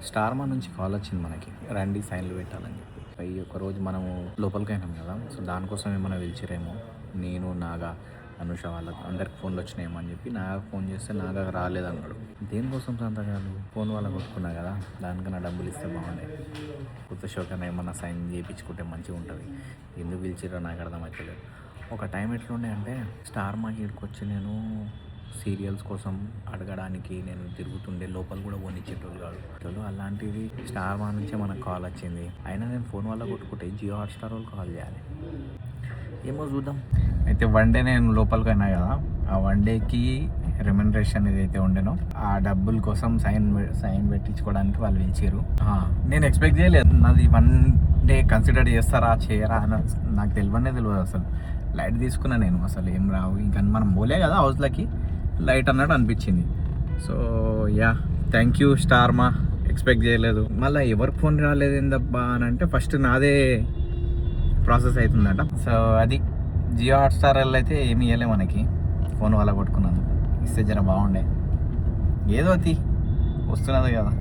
స్టార్మా నుంచి కాల్ వచ్చింది మనకి, రండి సైన్లు పెట్టాలని చెప్పి. ఈ ఒకరోజు మనము లోపలికి అయినాం కదా, సో దానికోసం ఏమైనా పిలిచిరేమో. నేను నాగా అనుష వాళ్ళకి అందరికి ఫోన్లు వచ్చినాయేమో అని చెప్పి నాగా ఫోన్ చేస్తే నాగా రాలేదన్నాడు. దేనికోసం సంతకాలు? ఫోన్ వాళ్ళ కొట్టుకున్నా కదా, దానికన్నా డబ్బులు ఇస్తే బాగుండే. కొత్త షో కన్నా ఏమన్నా సైన్ చేయించుకుంటే మంచిగా ఉంటుంది. ఎందుకు పిలిచిరో నాకు అర్థమవుతలేదు. ఒక టైం ఎట్లుండే అంటే, స్టార్మాకి ఇక్కడికి వచ్చి నేను సీరియల్స్ కోసం అడగడానికి నేను తిరుగుతుండే, లోపల కూడా పోనిచ్చేటోళ్ళు కాదు చలో. అలాంటిది స్టార్మా నుంచే మనకు కాల్ వచ్చింది. అయినా నేను ఫోన్ వల్ల కొట్టుకుంటే జియో హాట్స్టార్ వాళ్ళు కాల్ చేయాలి. ఏమో చూద్దాం. అయితే వన్ డే నేను లోపలికి అయినా కదా, ఆ వన్ డేకి రెమ్యునరేషన్ ఏదైతే ఉండేనో ఆ డబ్బుల కోసం సైన్ పెట్టించుకోవడానికి వాళ్ళు పిలిచారు. నేను ఎక్స్పెక్ట్ చేయలేదు, నాది వన్ డే కన్సిడర్ చేస్తారా చేయరా అని నాకు తెలియదు అసలు. లైట్ తీసుకున్నా నేను, అసలు ఏం రావు ఇంకా మనం పోలే కదా హౌస్లకి, లైట్ అన్నట్టు అనిపించింది. So yeah, thank you Star Maa. Expect చేయలేదు. మళ్ళీ ఎవరికి ఫోన్ రాలేదు ఏందబ్బా అని అంటే, ఫస్ట్ నాదే ప్రాసెస్ అవుతుందట. సో అది జియో హాట్స్టార్ వాళ్ళు అయితే ఏమి ఇవ్వలే మనకి, ఫోన్ వాళ్ళ కొట్టుకున్నాను. ఇస్తే జర బాగుండే. ఏదో వస్తున్నది కదా.